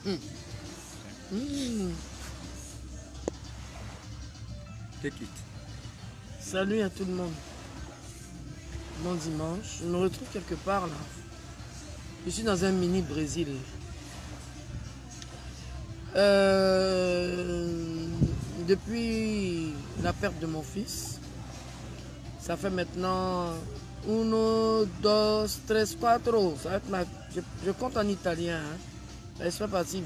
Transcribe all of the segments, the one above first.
Take it. Salut à tout le monde. Bon dimanche. Je me retrouve quelque part là. Je suis dans un mini Brésil. Depuis la perte de mon fils, ça fait maintenant 1, 2, 3, 4. Ça va être je compte en italien. Hein. Je suis parti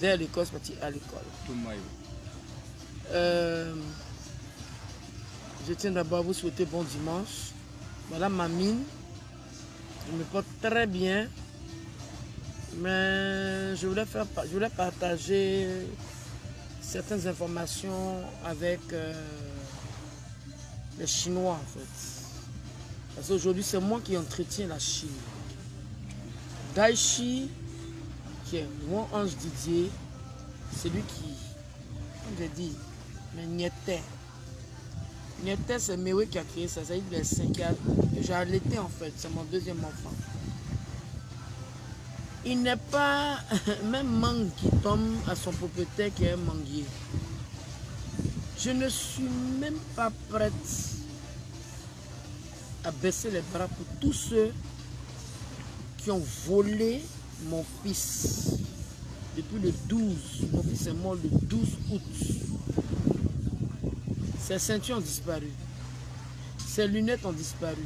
vers l'école, je suis parti à l'école. Je tiens d'abord à vous souhaiter bon dimanche. Voilà ma mine. Je me porte très bien. Mais je voulais partager certaines informations avec les Chinois en fait. Parce qu'aujourd'hui c'est moi qui entretiens la Chine. Daichi, qui est mon ange Didier, c'est lui qui, comme j'ai dit, mais Nieté. Nieté c'est Mewe qui a créé ça, ça veut dire les 5 ans. J'ai allaité en fait, c'est mon deuxième enfant. Il n'est pas même mangue qui tombe à son propriétaire qui est un manguier. Je ne suis même pas prête à baisser les bras pour tous ceux qui ont volé mon fils. Depuis le 12, mon fils est mort le 12 août. Ses ceintures ont disparu. Ses lunettes ont disparu.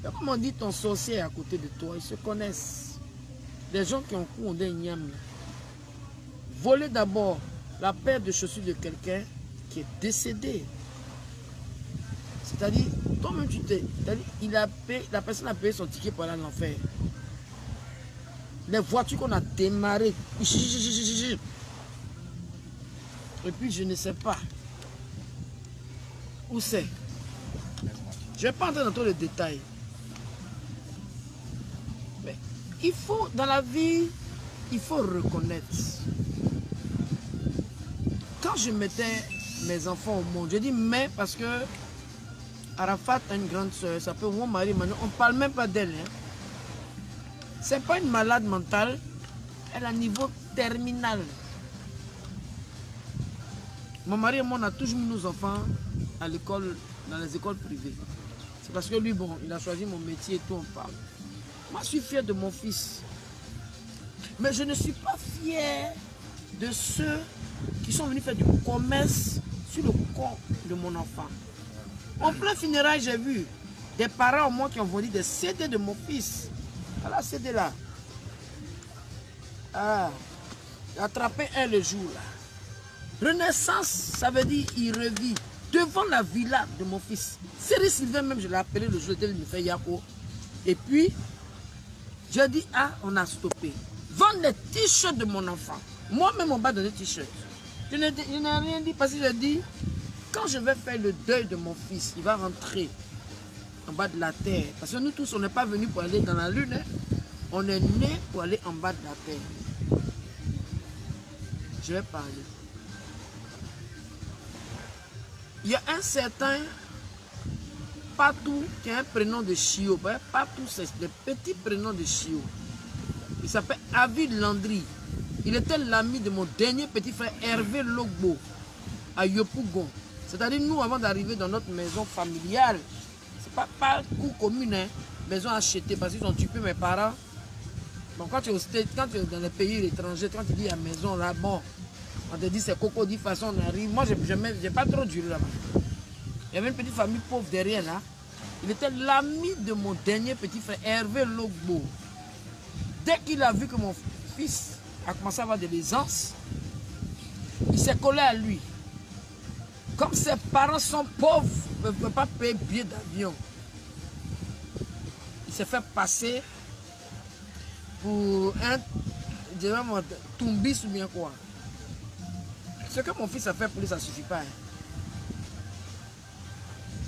Comme on dit, ton sorcier est à côté de toi, ils se connaissent. Les gens qui ont couru ont des ignames. Voler d'abord la paire de chaussures de quelqu'un qui est décédé. C'est-à-dire, toi-même tu t'es... La personne a payé son ticket pour aller à l'enfer. Les voitures qu'on a démarrées. Et puis je ne sais pas où c'est. Je ne vais pas entrer dans tous les détails. Mais il faut, dans la vie, il faut reconnaître. Quand je mettais mes enfants au monde, je dis mais parce que Arafat a une grande soeur, ça peut mon mari, maintenant on ne parle même pas d'elle. Hein. C'est pas une malade mentale, elle a un niveau terminal. Mon mari et moi, on a toujours mis nos enfants à l'école, dans les écoles privées. C'est parce que lui, bon, il a choisi mon métier et tout, on parle. Moi, je suis fier de mon fils. Mais je ne suis pas fier de ceux qui sont venus faire du commerce sur le corps de mon enfant. En plein funérail, j'ai vu des parents, moi, qui ont vendu des CD de mon fils. Voilà, CD là. Ah, attrapé un le jour là. Renaissance, ça veut dire il revit devant la villa de mon fils. Série Sylvain même, je l'ai appelé le jour où il me fait Yako. Et puis, j'ai dit, ah, on a stoppé. Vendre les t-shirts de mon enfant. Moi-même, on va donner des t-shirts. Je n'ai rien dit parce que j'ai dit, quand je vais faire le deuil de mon fils, il va rentrer en bas de la terre. Parce que nous tous, on n'est pas venus pour aller dans la lune. Hein. On est nés pour aller en bas de la terre. Je vais parler. Il y a un certain Patou qui a un prénom de Chio. Patou, c'est le petit prénom de Chio. Il s'appelle Avid Landry. Il était l'ami de mon dernier petit frère Hervé Logbo à Yopougon. C'est-à-dire nous, avant d'arriver dans notre maison familiale, c'est pas cour commune, hein, maison achetée parce qu'ils ont tué mes parents. Donc quand tu es dans les pays étrangers, quand tu dis à maison là, bon, on te dit c'est coco, dit façon on arrive. Moi, j'ai pas trop duré là-bas. Il y avait une petite famille pauvre derrière là. Il était l'ami de mon dernier petit frère, Hervé Logbo. Dès qu'il a vu que mon fils a commencé à avoir de l'aisance, il s'est collé à lui. Comme ses parents sont pauvres, ne peuvent pas payer billet d'avion. Il s'est fait passer pour un toumbis ou bien quoi. Ce que mon fils a fait pour lui, ça ne suffit pas. Hein.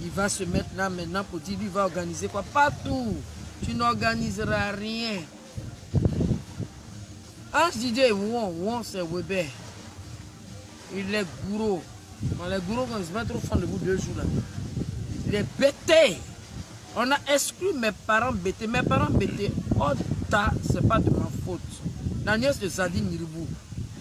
Il va se mettre là maintenant pour dire, lui, il va organiser quoi? Partout. Tu n'organiseras rien. Ange Didier, Won, c'est Weber. Il est gourou. Quand les gourous, quand ils se mettent trop fond de vous 2 jours là. Il est bêté. On a exclu mes parents bêtés. Mes parents bêtés. Oh, c'est pas de ma faute. La nièce de Sadi Niribou.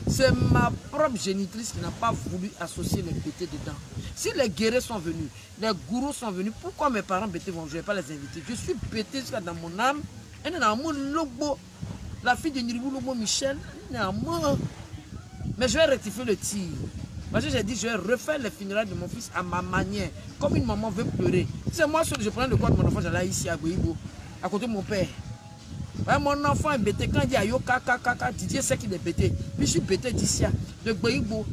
C'est ma propre génitrice qui n'a pas voulu associer les bêtés dedans. Si les guerriers sont venus, les gourous sont venus, pourquoi mes parents bêtés vont jouer? Je ne vais pas les inviter. Je suis bêté jusqu'à dans mon âme. Elle est dans mon logo. La fille de Niribou Lobo Michel, elle est dans moi. Mais je vais rectifier le tir. Parce que j'ai dit, je vais refaire les funérailles de mon fils à ma manière. Comme une maman veut pleurer. C'est moi seul, je prenais le corps de mon enfant, j'allais ici à Goïbo, à côté de mon père. Ouais, mon enfant est bêté. Quand il dit ayo, kaka, Didier sait qu'il est bêté. Puis je suis bêté d'ici, de Goïbo.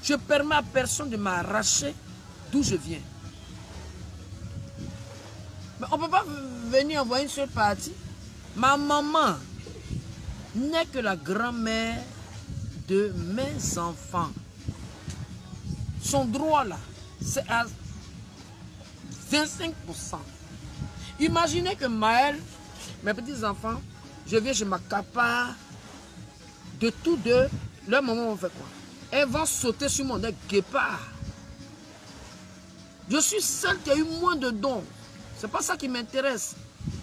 Je permets à personne de m'arracher d'où je viens. Mais on ne peut pas venir envoyer une seule partie. Ma maman n'est que la grand-mère de mes enfants. Son droit là, c'est à 25%. Imaginez que Maël, mes petits-enfants, je viens, je m'accapare de tous deux. Leur maman vont faire quoi? Elles vont sauter sur mon nez guépard. Je suis celle qui a eu moins de dons. C'est pas ça qui m'intéresse.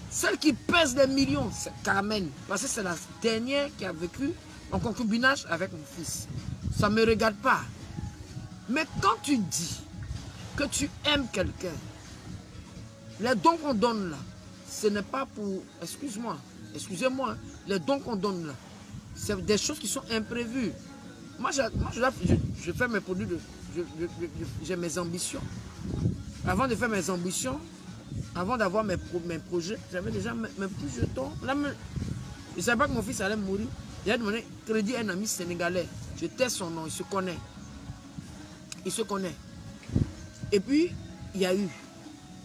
Celle qui pèse des millions, c'est Carmen. Parce que c'est la dernière qui a vécu en concubinage avec mon fils. Ça ne me regarde pas. Mais quand tu dis que tu aimes quelqu'un, les dons qu'on donne là, ce n'est pas pour... Excusez-moi, les dons qu'on donne là, c'est des choses qui sont imprévues. Moi, je fais mes produits, j'ai mes ambitions. Avant de faire mes ambitions, avant d'avoir mes projets, j'avais déjà mes petits jetons. Là, je ne savais pas que mon fils allait mourir. J'ai demandé crédit à un ami sénégalais. Je tais son nom, il se connaît. Il se connaît. Et puis, il y a eu.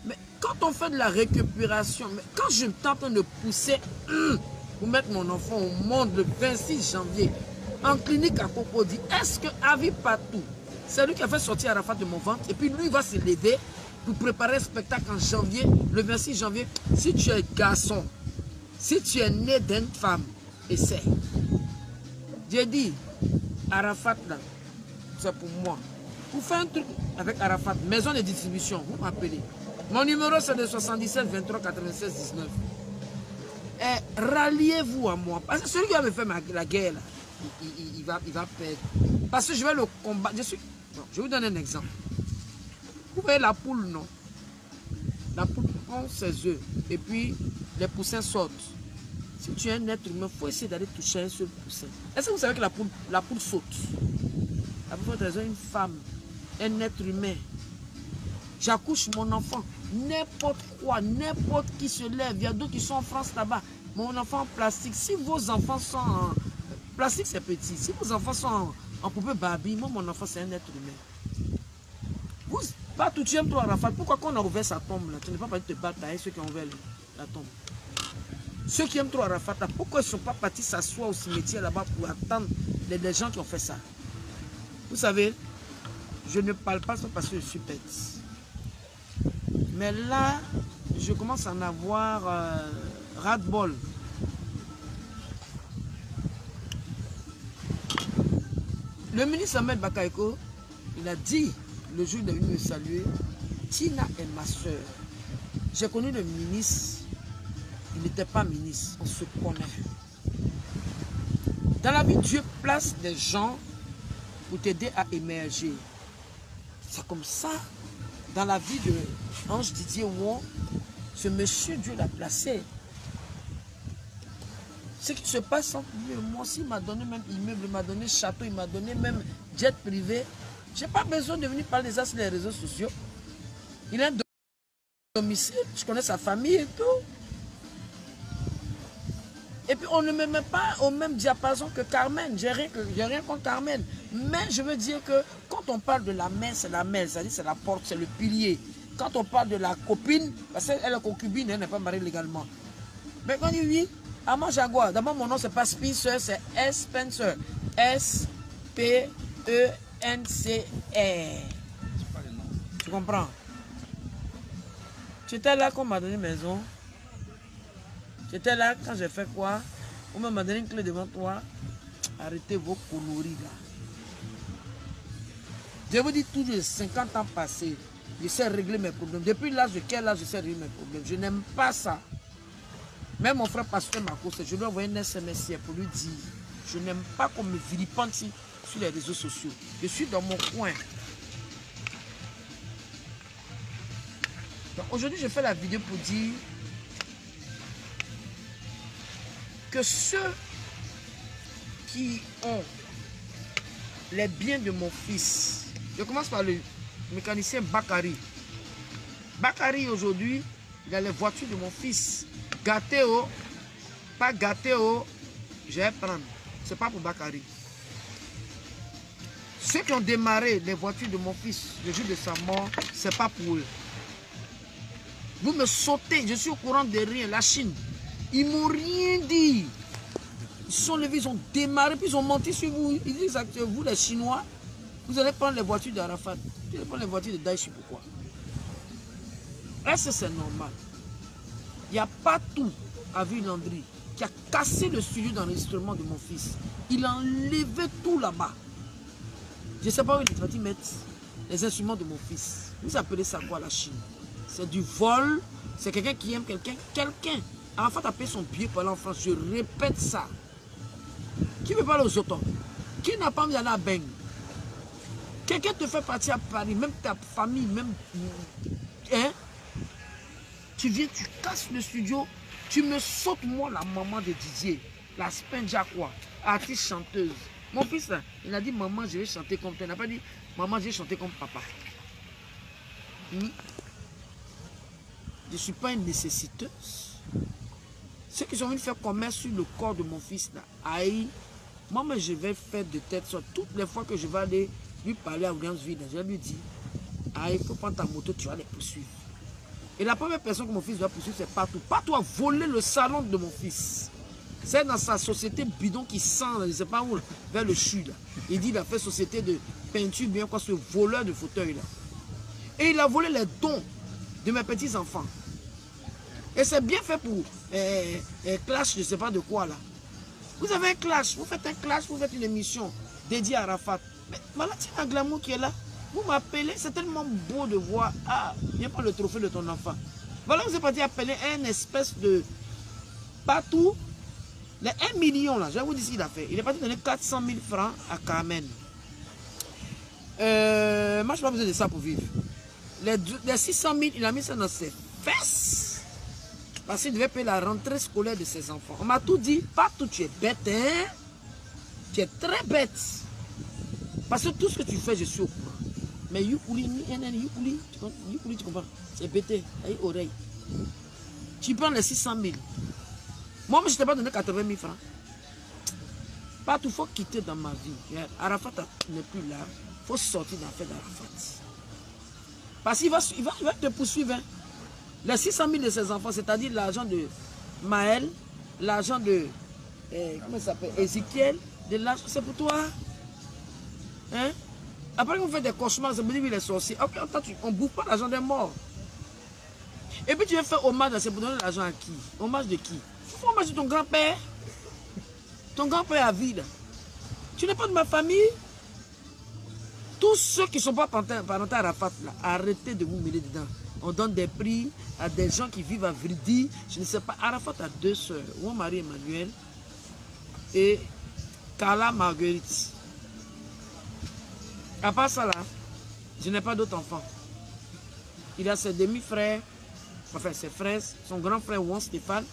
Mais quand on fait de la récupération, mais quand je suis en train de pousser pour mettre mon enfant au monde le 26 janvier, en clinique à Cocody, est-ce que Avi Patou, c'est lui qui a fait sortir Arafat de mon ventre, et puis lui, il va se lever pour préparer un spectacle en janvier, le 26 janvier. Si tu es garçon, si tu es né d'une femme, essaie. J'ai dit, Arafat, là, c'est pour moi. Pour faire un truc avec Arafat, maison de distribution, vous m'appelez. Mon numéro, c'est de 77 23 96 19. Et ralliez-vous à moi. Parce que celui qui va me faire la guerre, là, il va perdre. Parce que je vais le combattre. Non, je vais vous donner un exemple. Vous voyez la poule, non? La poule prend ses œufs et puis les poussins sortent. Si tu es un être humain, il faut essayer d'aller toucher un seul poussin. Est-ce que vous savez que la poule saute? La poule saute, une femme, un être humain. J'accouche mon enfant. N'importe quoi, n'importe qui se lève. Il y a d'autres qui sont en France là-bas. Mon enfant en plastique. Si vos enfants sont en... Plastique, c'est petit. Si vos enfants sont en poupée Barbie, moi, mon enfant, c'est un être humain. Vous, pas tout, tu aimes trop Arafat. Pourquoi quand on a ouvert sa tombe, là, tu n'es pas parti te battre avec ceux qui ont ouvert la tombe? Ceux qui aiment trop Arafat, là, pourquoi ils ne sont pas partis s'asseoir au cimetière là-bas pour attendre les gens qui ont fait ça? Vous savez, je ne parle pas parce que je suis bête. Mais là, je commence à en avoir ras-le-bol. Le ministre Ahmed Bakaïko, il a dit, le jour où il est venu me saluer, Tina est ma soeur. J'ai connu le ministre, il n'était pas ministre, on se connaît. Dans la vie, Dieu place des gens pour t'aider à émerger. C'est comme ça. Dans la vie de Ange Didier Wong, ce monsieur, Dieu l'a placé. Ce qui se passe entre lui et moi, s'il m'a donné même immeuble, il m'a donné château, il m'a donné même jet privé, je n'ai pas besoin de venir parler de ça sur les réseaux sociaux. Il a un domicile, je connais sa famille et tout. Et puis on ne me met pas au même diapason que Carmen. J'ai rien contre Carmen. Mais je veux dire que quand on parle de la mère, c'est la mère, c'est-à-dire c'est la porte, c'est le pilier. Quand on parle de la copine, parce qu'elle est concubine, elle n'est pas mariée légalement. Mais quand on dit oui, Ama Jaguar, d'abord mon nom c'est pas Spencer, c'est S. Spencer. S-P-E-N-C-R. Tu comprends? Tu étais là quand on m'a donné maison. J'étais là quand j'ai fait quoi? On m'a donné une clé devant toi. Arrêtez vos coloris là. Je vous dis tous les 50 ans passés, je sais régler mes problèmes. Depuis l'âge de quel âge je sais régler mes problèmes? Je n'aime pas ça. Même mon frère pasteur Marcos, je lui ai envoyé un SMS pour lui dire Je n'aime pas qu'on me vilipende sur les réseaux sociaux. Je suis dans mon coin. Aujourd'hui, je fais la vidéo pour dire que ceux qui ont les biens de mon fils, je commence par le mécanicien Bakary. Bakary, aujourd'hui, il a les voitures de mon fils. Gâté oh, pas gâté oh, je vais prendre. C'est pas pour Bakary. Ceux qui ont démarré les voitures de mon fils le jour de sa mort, c'est pas pour eux. Vous me sautez, je suis au courant de rien. La Chine, ils m'ont rien dit. Ils sont levés, ils ont démarré, puis ils ont menti sur vous. Ils disent que vous, les Chinois, vous allez prendre les voitures d'Arafat. Vous allez prendre les voitures de Daesh, pourquoi? Est-ce que c'est normal? Il y a Patou à Ville-Landry qui a cassé le studio d'enregistrement de mon fils. Il a enlevé tout là-bas. Je ne sais pas où il est parti mettre les instruments de mon fils. Vous appelez ça quoi la Chine? C'est du vol. C'est quelqu'un qui aime quelqu'un. Arafat a payé son billet pour aller en France. Je répète ça. Qui veut parler aux autres? Qui n'a pas envie d'aller à Beng? Quelqu'un te fait partir à Paris, même ta famille, même... Hein? Tu viens, tu casses le studio, tu me sautes moi la maman de Didier, la Spenja quoi, artiste chanteuse. Mon fils là, il a dit maman je vais chanter comme toi, il n'a pas dit maman je vais chanter comme papa. Je ne suis pas une nécessiteuse. Ceux qui sont venus faire commerce sur le corps de mon fils là, aïe, moi je vais faire de tête sur toutes les fois que je vais aller lui parler à Williamsville, je vais lui dire, aïe, il faut prendre ta moto, tu vas les poursuivre. Et la première personne que mon fils doit poursuivre, c'est Patou. Patou a volé le salon de mon fils. C'est dans sa société bidon qui sent, je ne sais pas où, vers le CHU. Là. Il dit qu'il a fait société de peinture, bien quoi, ce voleur de fauteuil là. Et il a volé les dons de mes petits-enfants. Et c'est bien fait pour clash, je ne sais pas de quoi là. Vous avez un clash, vous faites un clash, vous faites une émission dédiée à Arafat. Mais voilà, c'est un glamour qui est là. Vous m'appelez, c'est tellement beau de voir. Ah, viens prendre le trophée de ton enfant. Voilà, vous êtes parti appeler un espèce de Patou. Les 1 million là, je vais vous dire ce qu'il a fait. Il est parti donner 400 000 francs à Carmen. Moi, je n'ai pas besoin de ça pour vivre. Les 600 000, il a mis ça dans ses fesses. Parce qu'il devait payer la rentrée scolaire de ses enfants. On m'a tout dit. Patou, tu es bête, hein? Tu es très bête. Parce que tout ce que tu fais, je suis au courant. Mais Yukuli, tu comprends? C'est bêté, avec oreille. Tu prends les 600 000. Moi, je ne t'ai pas donné 80 000 francs. Pas tout, il faut quitter dans ma vie. Arafat n'est plus là. Il faut sortir dans l'affaire d'Arafat. Parce qu'il va te poursuivre. Hein. Les 600 000 de ses enfants, c'est-à-dire l'argent de Maël, l'argent de comment ça s'appelle, Ezekiel, de l'argent, c'est pour toi. Hein? Après qu'on fait des cauchemars, ça veut dire qu'il est sorcier. Okay, on ne bouffe pas l'argent des morts. Et puis tu veux faire hommage, c'est pour donner l'argent à qui? Hommage de qui? Il faut hommage de ton grand-père. Ton grand-père a vie là. Tu n'es pas de ma famille. Tous ceux qui ne sont pas parentés à Arafat, là, arrêtez de vous mêler dedans. On donne des prix à des gens qui vivent à Vridi. Je ne sais pas. Arafat a 2 sœurs. Mon mari Emmanuel et Carla Marguerite. À part ça là, je n'ai pas d'autres enfants. Il a ses demi-frères, enfin ses frères, son grand frère Juan Stéphane,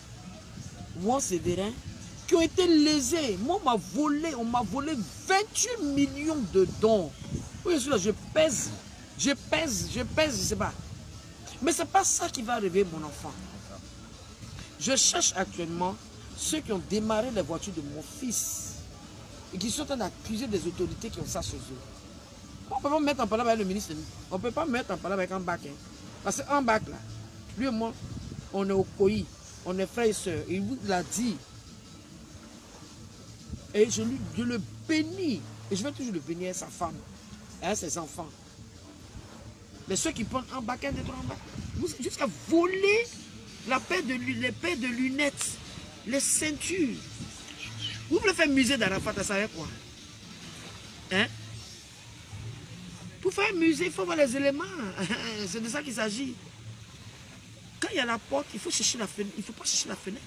Juan Séverin, qui ont été lésés. Moi, on m'a volé 28 millions de dons. Oui, je suis là, je pèse, je sais pas. Mais ce n'est pas ça qui va arriver, mon enfant. Je cherche actuellement ceux qui ont démarré les voitures de mon fils et qui sont en train d'accuser des autorités qui ont ça chez eux. On ne peut pas mettre en parole avec le ministre. On ne peut pas mettre en parole avec un bac. Hein. Parce qu'un bac, là, lui et moi, on est au COI. On est frères et sœurs. Il vous l'a dit. Et je le bénis. Et je vais toujours le bénir, sa femme, et ses enfants. Mais ceux qui prennent un bac, un des 3 bacs, jusqu'à voler les paires de lunettes, les ceintures. Vous voulez faire musée d'Arafat, ça savez quoi? Hein? Pour faire un musée, il faut voir les éléments. C'est de ça qu'il s'agit. Quand il y a la porte, il faut chercher la fenêtre. Il ne faut pas chercher la fenêtre.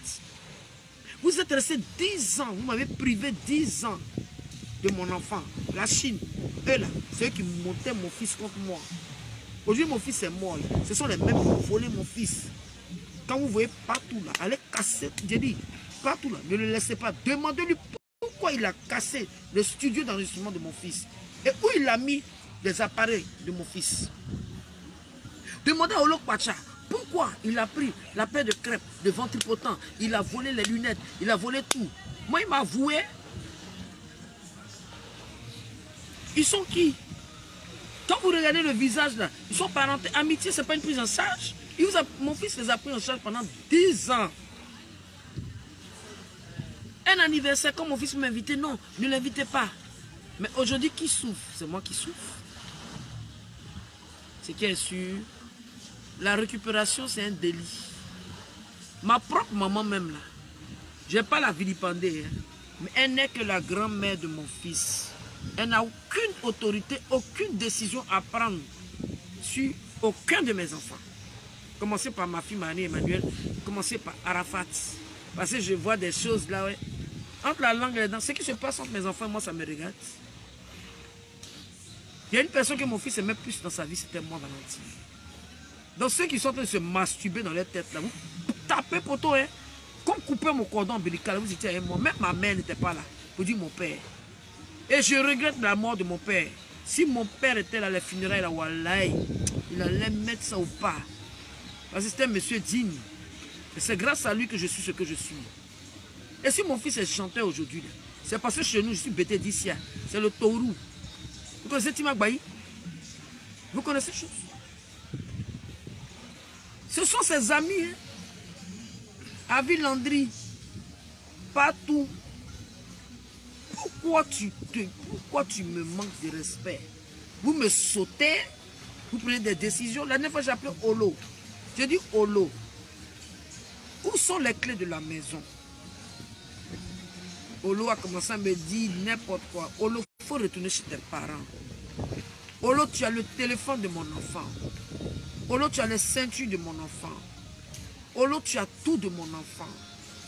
Vous êtes resté 10 ans, vous m'avez privé 10 ans de mon enfant. La Chine, eux là, c'est eux qui montaient mon fils contre moi. Aujourd'hui, mon fils est mort. Là. Ce sont les mêmes qui ont volé mon fils. Quand vous voyez partout là, allez casser, j'ai dit, partout là, ne le laissez pas. Demandez-lui pourquoi il a cassé le studio d'enregistrement de mon fils. Et où il a mis les appareils de mon fils. Demandez à Olo Pacha pourquoi il a pris la paire de crêpes de ventripotent. Il a volé les lunettes, il a volé tout. Moi, il m'a avoué. Ils sont qui? Quand vous regardez le visage là, ils sont parentés. Amitié, c'est pas une prise en charge. Mon fils les a pris en charge pendant 10 ans. Un anniversaire, quand mon fils m'invitait, non, ne l'invitez pas. Mais aujourd'hui, qui souffre? C'est moi qui souffre. C'est qui est sûr. La récupération, c'est un délit. Ma propre maman même là, je n'ai pas la vilipender, hein, mais elle n'est que la grand-mère de mon fils. Elle n'a aucune autorité, aucune décision à prendre sur aucun de mes enfants. Commencez par ma fille Marie Emmanuel, commencez par Arafat. Parce que je vois des choses là, ouais. Entre la langue et les dents, ce qui se passe entre mes enfants, moi ça me regarde. Il y a une personne que mon fils aimait plus dans sa vie, c'était moi, Valentine. Donc ceux qui sont en train de se masturber dans leur tête là, vous tapez poteau, hein. Comme couper mon cordon ombilical, vous étiez avec moi. Même ma mère n'était pas là pour dire mon père. Et je regrette la mort de mon père. Si mon père était là à la funérailles, là, wallahi, il allait mettre ça au pas. Parce que c'était un monsieur digne. Et c'est grâce à lui que je suis ce que je suis. Et si mon fils est chanteur aujourd'hui, c'est parce que chez nous, je suis bêté d'ici. C'est le Tourou. Vous connaissez Tima Gbaï? Vous connaissez ces choses? Ce sont ses amis. Hein? Avi Landry. Partout. Pourquoi tu me manques de respect? Vous me sautez, vous prenez des décisions. La dernière fois, j'ai appelé Olo. J'ai dit Olo, où sont les clés de la maison? Olo a commencé à me dire n'importe quoi. Olo, il faut retourner chez tes parents. Olo, tu as le téléphone de mon enfant. Olo, tu as les ceintures de mon enfant. Olo, tu as tout de mon enfant.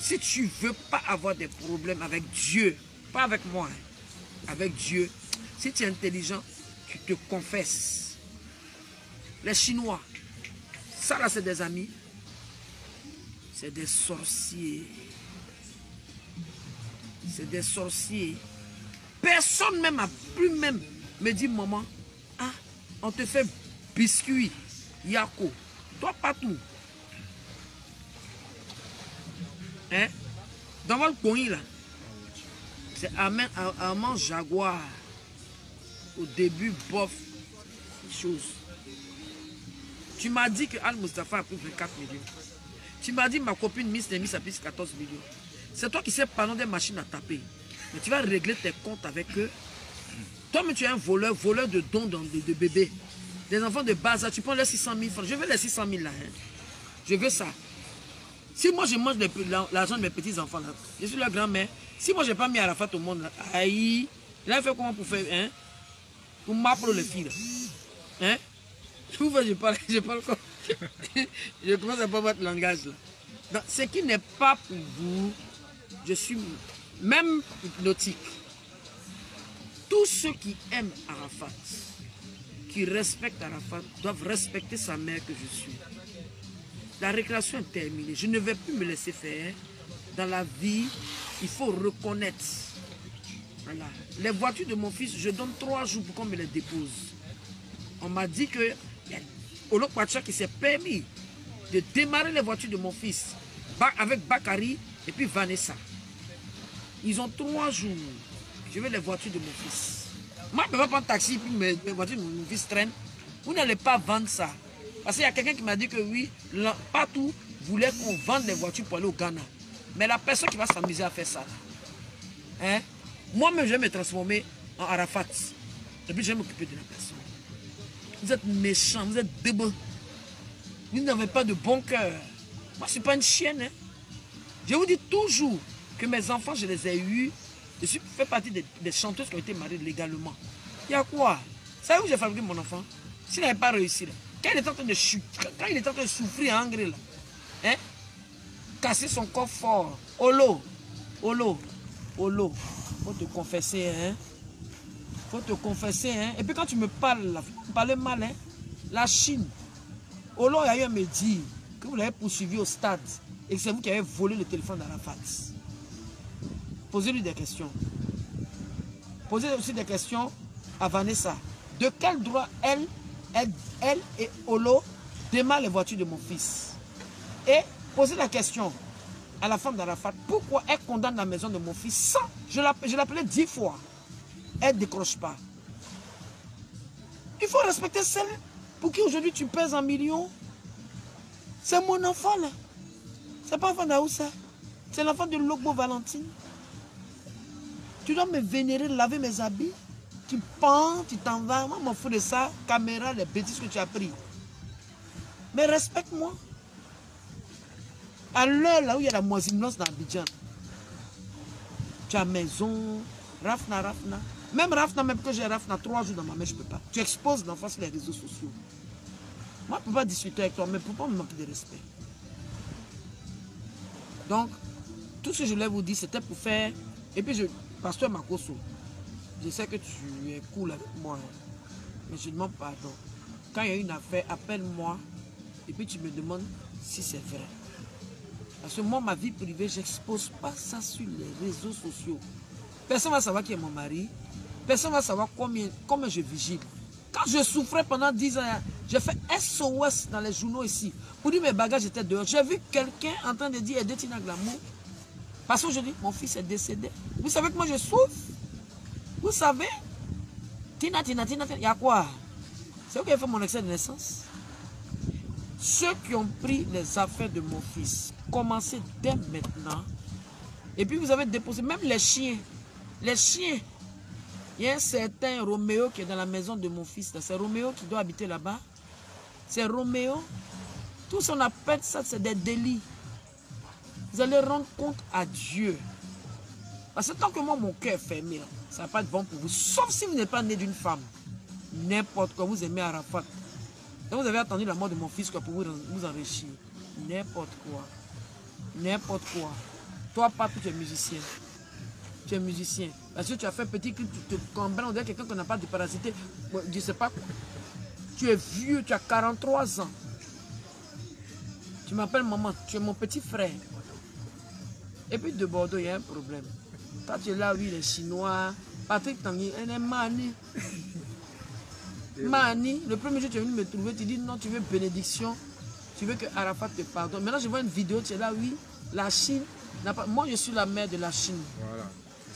Si tu ne veux pas avoir des problèmes avec Dieu, pas avec moi, hein, avec Dieu, si tu es intelligent, tu te confesses. Les Chinois, ça là c'est des amis, c'est des sorciers. C'est des sorciers. Personne même a plus même me dit maman, ah, on te fait biscuit, yako, toi partout. Hein? Dans votre pays là, c'est Armand Jaguar. Au début, bof, chose. Tu m'as dit que Al Mustafa a pris 24 millions. Tu m'as dit ma copine Miss Nemi a pris 14 millions. C'est toi qui sais parler des machines à taper. Mais tu vas régler tes comptes avec eux. Toi, mais tu es un voleur de dons de bébés. Des enfants de base, tu prends les 600 000 francs. Je veux les 600 000 là. Hein. Je veux ça. Si moi je mange l'argent de mes petits-enfants là, je suis la grand-mère. Si moi je n'ai pas mis Arafat au monde là, aïe, il a fait comment pour faire, hein? Pour m'apprendre les filles là. Hein? Je parle comme. Je commence à pas votre langage là. Donc, ce qui n'est pas pour vous, je suis même hypnotique. Tous ceux qui aiment Arafat, qui respectent Arafat, doivent respecter sa mère que je suis. La récréation est terminée. Je ne vais plus me laisser faire. Dans la vie, il faut reconnaître. Voilà. Les voitures de mon fils, je donne 3 jours pour qu'on me les dépose. On m'a dit que Olo Pacha qui s'est permis de démarrer les voitures de mon fils avec Bakary et puis Vanessa. Ils ont 3 jours. Je veux les voitures de mon fils. Moi, je ne peux pas prendre taxi puis mes voitures de mon fils traînent. Vous n'allez pas vendre ça. Parce qu'il y a quelqu'un qui m'a dit que oui, partout, voulait qu'on vende les voitures pour aller au Ghana. Mais la personne qui va s'amuser à faire ça, hein? Moi-même, je vais me transformer en Arafat. Et puis, je vais m'occuper de la personne. Vous êtes méchants, vous êtes débiles. Vous n'avez pas de bon cœur. Moi, je ne suis pas une chienne. Hein? Je vous dis toujours que mes enfants, je les ai eus. Je fais partie des chanteuses qui ont été mariées légalement. Il y a quoi? Vous savez où j'ai fabriqué mon enfant? S'il n'avait pas réussi, là. Quand il est en train de souffrir en Hongrie, là, hein? Casser son corps fort, Olo, Olo, faut te confesser, hein. Faut te confesser, hein. Et puis quand tu me parles, là, vous parlez mal, hein. La Chine. Olo a eu me dire que vous l'avez poursuivi au stade et que c'est vous qui avez volé le téléphone d'Arafat. Posez-lui des questions. Posez aussi des questions à Vanessa. De quel droit elle et Olo démarrent les voitures de mon fils? Et posez la question à la femme d'Arafat. Pourquoi elle condamne la maison de mon fils sans... Je l'appelais 10 fois. Elle ne décroche pas. Il faut respecter celle pour qui aujourd'hui tu pèses en millions. C'est mon enfant là. C'est pas l'enfant d'Aoussa. C'est l'enfant de Logbo Valentine. Tu dois me vénérer, laver mes habits. Tu pends, tu t'en vas. Moi, je m'en fous de ça. Caméra, les bêtises que tu as pris. Mais respecte-moi. À l'heure là où il y a la moisinance dans Abidjan, tu as maison, Rafna. Même Rafna, même que j'ai Rafna 3 jours dans ma main, je ne peux pas. Tu exposes l'enfant sur les réseaux sociaux. Moi, je ne peux pas discuter avec toi, mais pour pas me manquer de respect. Donc, tout ce que je voulais vous dire, c'était pour faire... Et puis, Pasteur Makoso, je sais que tu es cool avec moi, mais je demande pardon. Quand il y a une affaire, appelle-moi et puis tu me demandes si c'est vrai. Parce que moi, ma vie privée, je n'expose pas ça sur les réseaux sociaux. Personne ne va savoir qui est mon mari. Personne ne va savoir comment je vigile. Quand je souffrais pendant 10 ans, j'ai fait SOS dans les journaux ici. Pour dire mes bagages étaient dehors. J'ai vu quelqu'un en train de dire aider Tina Glamour. Parce que je dis, mon fils est décédé. Vous savez que moi je souffre? Vous savez? Tina, il y a quoi? C'est vous qui avez fait mon excès de naissance. Ceux qui ont pris les affaires de mon fils, commencez dès maintenant. Et puis vous avez déposé, même les chiens. Les chiens. Il y a un certain Roméo qui est dans la maison de mon fils. C'est Roméo qui doit habiter là-bas. C'est Roméo. Tout ce qu'on appelle ça, c'est des délits. Vous allez rendre compte à Dieu. Parce que tant que moi, mon cœur est fermé, là, ça ne va pas être bon pour vous. Sauf si vous n'êtes pas né d'une femme. N'importe quoi, vous aimez Arafat. Et vous avez attendu la mort de mon fils pour vous enrichir. N'importe quoi. N'importe quoi. Toi, papa, tu es musicien. Tu es musicien. Parce que tu as fait petit clip, tu te combats, on dirait quelqu'un qui n'a pas de parasité. Je ne sais pas. Tu es vieux, tu as 43 ans. Tu m'appelles maman, tu es mon petit frère. Et puis de Bordeaux, il y a un problème. Toi, tu es là, oui, les Chinois. Patrick Tanguy, elle est Mani. Mani, le premier jour, tu es venu me trouver, tu dis non, tu veux bénédiction. Tu veux que Arafat te pardonne. Maintenant, je vois une vidéo, tu es là, oui, la Chine. Pas... Moi, je suis la mère de la Chine.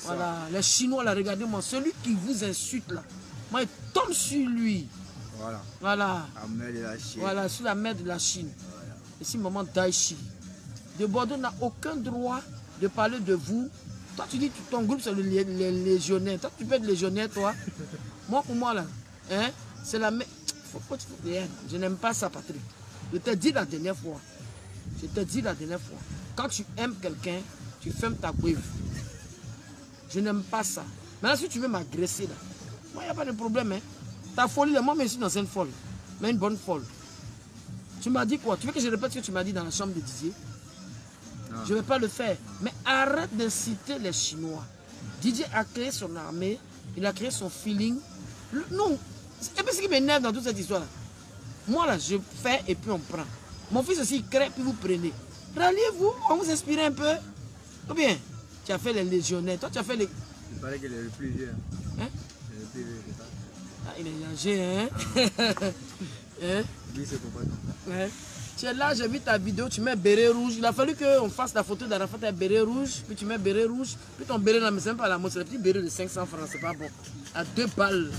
Voilà. Les Chinois, là, regardez-moi. Celui qui vous insulte, là, moi, il tombe sur lui. Voilà. La mère de la Chine. Voilà, je suis la mère de la Chine. Voilà. Ici, maman Daichi. De Bordeaux n'a aucun droit de parler de vous. Toi, tu dis que ton groupe, c'est les légionnaires. Toi, tu peux être légionnaire, toi. Moi, pour moi, là, hein, c'est la mère. Je n'aime pas ça, Patrick. Je t'ai dit la dernière fois. Quand tu aimes quelqu'un, tu fermes ta bouille. Je n'aime pas ça. Maintenant, si tu veux m'agresser, là, moi, il n'y a pas de problème. Hein. Ta folie, là, moi, je suis dans une folle. Mais une bonne folle. Tu m'as dit quoi? Tu veux que je répète ce que tu m'as dit dans la chambre de Didier? Non. Je ne vais pas le faire. Mais arrête d'inciter les Chinois. Didier a créé son armée. Il a créé son feeling. Non. Et puis ce qui m'énerve dans toute cette histoire-là. Moi, là, je fais et puis on prend. Mon fils aussi, il crée, puis vous prenez. Ralliez-vous, on vous inspire un peu. Ou bien, tu as fait les légionnaires. Toi, tu as fait les... Il paraît qu'il est le plus vieux. Hein? Il est le plus vieux, c'est ça? Ah, il est âgé, hein? Hein? Lui, c'est pour pas comme ça. Ouais. Tu es là, j'ai vu ta vidéo, tu mets béret rouge. Il a fallu qu'on fasse la photo d'Arafat avec béret rouge, puis tu mets béret rouge, puis ton béret là, mais c'est même pas la mode, c'est le petit béret de 500 francs, c'est pas bon. À 2 balles.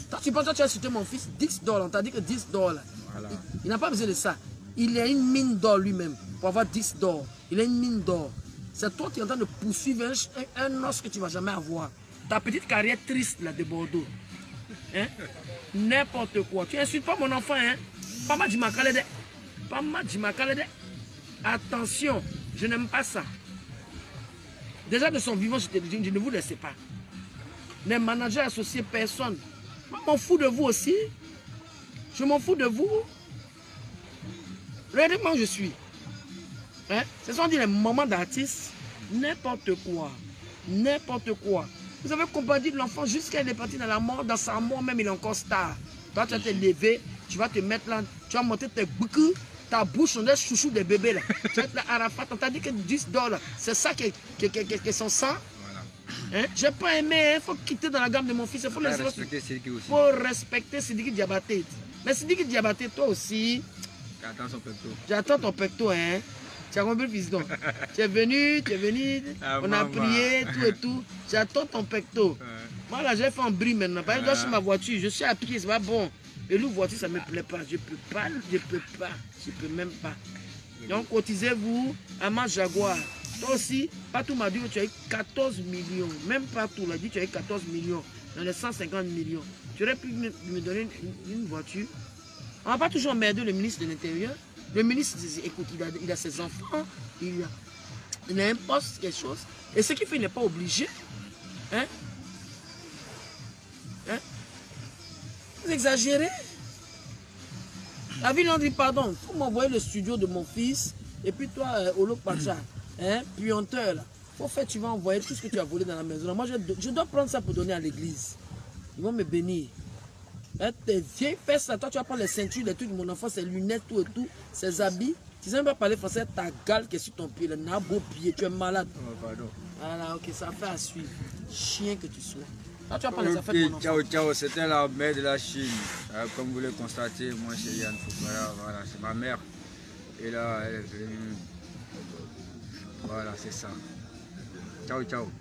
Toi, tu penses que tu as insulté mon fils, 10 $, on t'a dit que 10 $. Voilà. Il n'a pas besoin de ça. Il a une mine d'or lui-même pour avoir 10 $. Il a une mine d'or. C'est toi qui es en train de poursuivre un os que tu ne vas jamais avoir. Ta petite carrière triste là de Bordeaux. Hein? N'importe quoi. Tu insultes pas mon enfant, hein? Pama Jimakalede. Pama Jimakalede. Attention, je n'aime pas ça. Déjà de son vivant, je ne vous laisse pas. Les managers associés, personne. Moi, je m'en fous de vous aussi. Je m'en fous de vous. Regardez comment je suis. Hein? Ce sont dit les moments d'artistes. N'importe quoi. N'importe quoi. Vous avez combattu de l'enfant jusqu'à il est parti dans la mort. Dans sa mort même, il est encore star. Toi, tu vas te lever, tu vas te mettre là, tu vas monter tes boucles, ta bouche, on est chouchou des bébés là. Tu vas être là, Arafat, on t'a dit que 10 $, c'est ça qui est son sang. Hein? J'ai pas aimé, il faut quitter dans la gamme de mon fils. Il faut respecter Sidiki aussi. faut respecter Sidiki Diabaté. Mais Sidiki Diabaté, toi aussi, J'attends son pecto. j'attends ton pecto, hein. Tu as compris, fils donc. Tu es venu, Ah, on a maman. prié, tout et tout. J'attends ton pecto. Moi là, j'ai fait un bris maintenant. Par exemple, je suis ma voiture, je suis à pied, c'est pas bon. Et l'eau voiture, ça ne me plaît pas. Je peux pas, je peux même pas. Donc, cotisez-vous à ma Jaguar. Toi aussi, Patou m'a dit que tu as eu 14 millions. Même Patou l'a dit que tu as eu 14 millions dans les 150 millions. Tu aurais pu me donner une voiture. On ne va pas toujours emmerder le ministre de l'Intérieur. Le ministre, écoute, il a ses enfants, il a un poste, quelque chose. Et ce qu'il fait, il n'est pas obligé. Hein? Hein? Vous exagérez. La ville en dit pardon. Il faut m'envoyer le studio de mon fils. Et puis toi, Olo Pacha, hein, puanteur là. Faut faire, tu vas envoyer tout ce que tu as volé dans la maison. Moi, je dois prendre ça pour donner à l'église. Ils vont me bénir. Hein, tes vieilles fesses là, toi tu vas prendre les ceintures, les trucs de mon enfant, ses lunettes, tout et tout, ses habits. Tu sais même pas parler français, ta gale qui est sur ton pied, le nabo pied, tu es malade. Oh, pardon. Voilà, ok, ça fait à suivre. Chien que tu sois. Toi tu vas prendre les affaires de mon enfant. Ciao, ciao, c'était la mère de la Chine. Comme vous l'avez constaté, moi c'est Yann Foucault. Voilà, c'est ma mère. Et là, elle est venue. Voilà, c'est ça. Ciao, ciao.